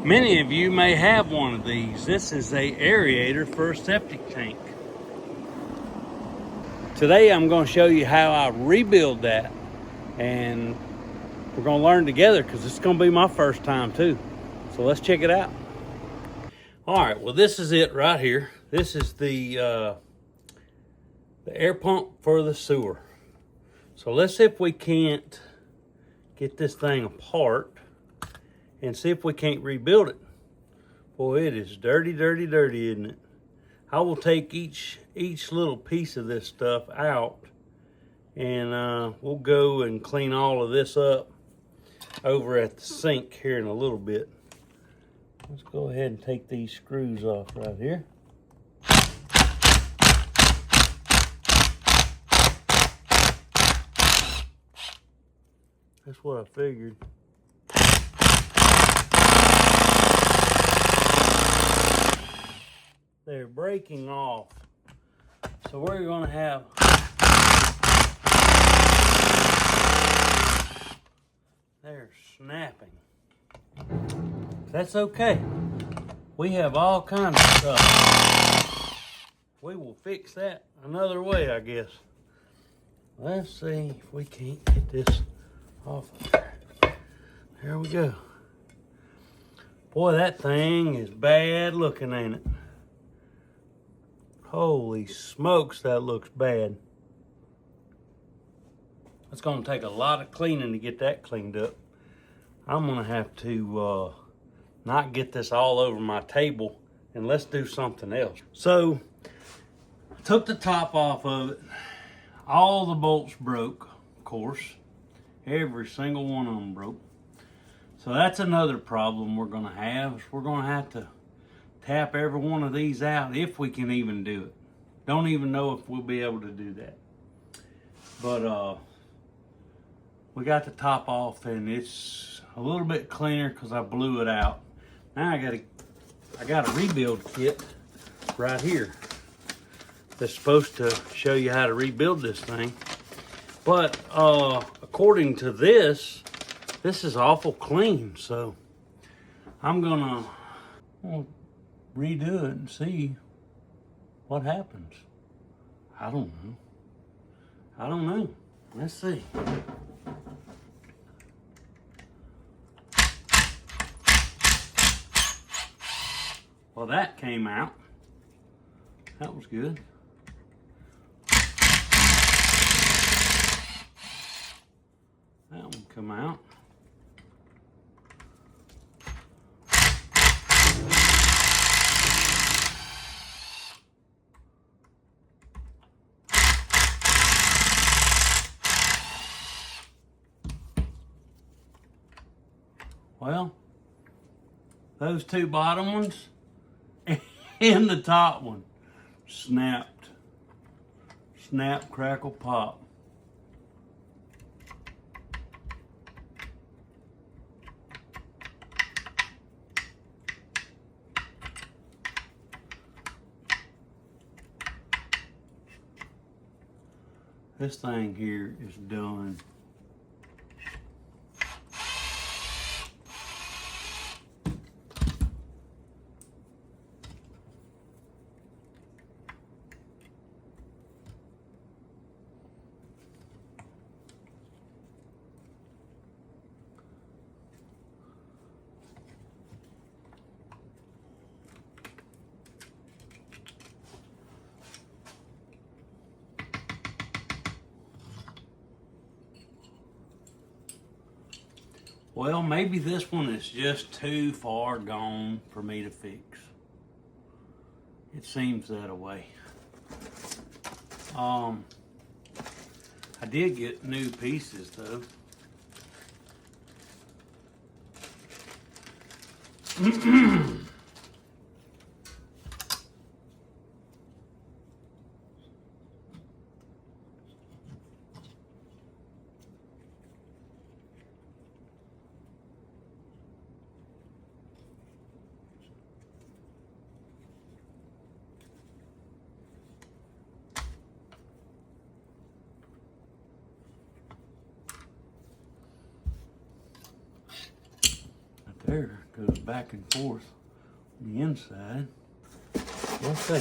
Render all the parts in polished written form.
Many of you may have one of these. This is a aerator for a septic tank. Today I'm going to show you how I rebuild that, and we're going to learn together because it's going to be my first time too. So let's check it out. All right, well, this is it right here. This is the air pump for the sewer. So let's see if we can't get this thing apart and see if we can't rebuild it. Boy, it is dirty, dirty, dirty, isn't it? I will take each little piece of this stuff out, and we'll go and clean all of this up over at the sink here in a little bit. Let's go ahead and take these screws off right here. That's what I figured. They're breaking off. So we're going to have they're snapping. That's okay. We have all kinds of stuff. We will fix that another way, I guess. Let's see if we can't get this off of there. There we go. Boy, that thing is bad looking, ain't it? Holy smokes, that looks bad. It's going to take a lot of cleaning to get that cleaned up. I'm going to have to not get this all over my table, and let's do something else. So, I took the top off of it. All the bolts broke, of course. Every single one of them broke. So that's another problem we're going to have. Is we're going to have to tap every one of these out if we can even do it. Don't even know if we'll be able to do that. But we got the top off, and it's a little bit cleaner because I blew it out. Now I got a rebuild kit right here that's supposed to show you how to rebuild this thing. But according to this is awful clean, so I'm gonna redo it and see what happens. I don't know. Let's see. Well, that came out. That was good. That one come out. Well, those two bottom ones and the top one snapped. Snap, crackle, pop. This thing here is done. Well, maybe this one is just too far gone for me to fix. It seems that way. I did get new pieces though. air goes back and forth on the inside. We'll see.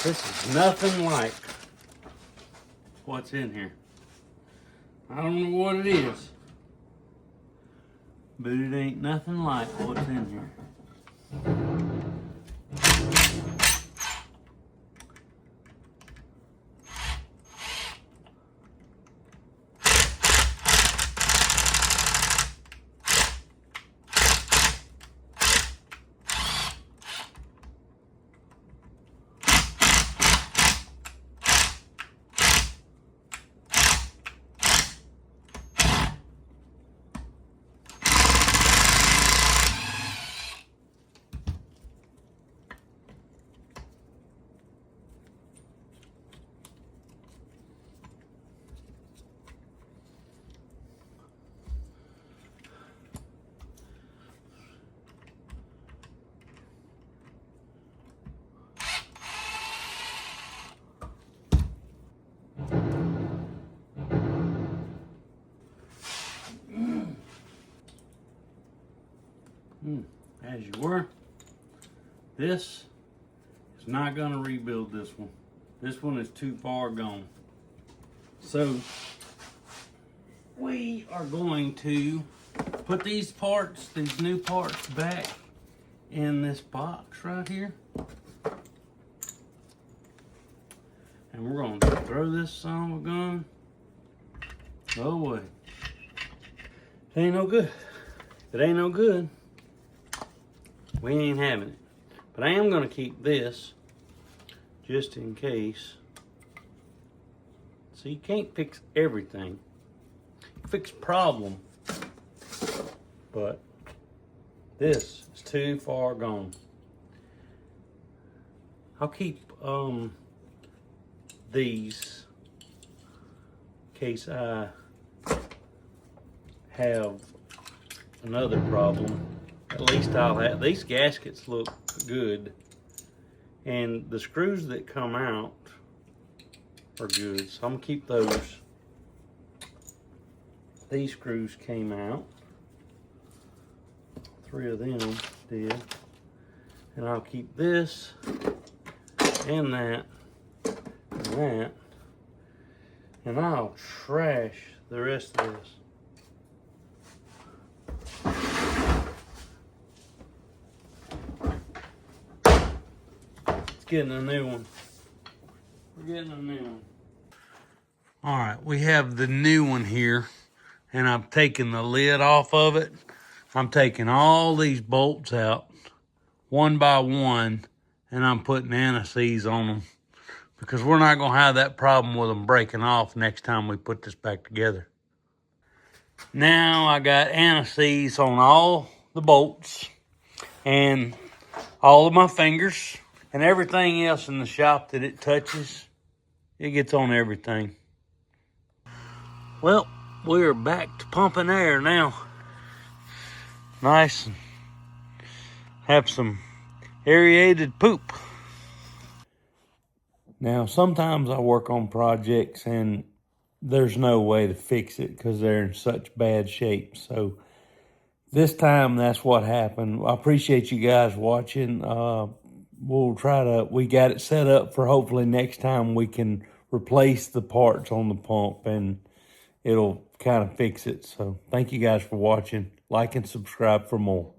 This is nothing like what's in here. I don't know what it is, but it ain't nothing like what's in here. As you were, this is not going to rebuild this one. This one is too far gone. So we are going to put these parts, these new parts, back in this box right here. And we're going to throw this son of a gun away. It ain't no good. If it ain't no good, we ain't having it. But I am going to keep this just in case. So you can't fix everything. You can fix problem. But this is too far gone. I'll keep these in case I have another problem. At least I'll have, these gaskets look good, and the screws that come out are good, so I'm gonna keep those. These screws came out, 3 of them did, and I'll keep this and that and that, and I'll trash the rest of this. Getting a new one. We're getting a new one. All right, we have the new one here, and I'm taking the lid off of it. I'm taking all these bolts out one by one, and I'm putting anti-seize on them because we're not gonna have that problem with them breaking off next time we put this back together. Now I got anti-seize on all the bolts and all of my fingers. And everything else in the shop that it touches, it gets on everything. Well, we are back to pumping air now. Nice and have some aerated poop. Now, sometimes I work on projects and there's no way to fix it because they're in such bad shape. So this time, that's what happened. I appreciate you guys watching. We got it set up for hopefully next time we can replace the parts on the pump and it'll kind of fix it. So thank you guys for watching. Like and subscribe for more.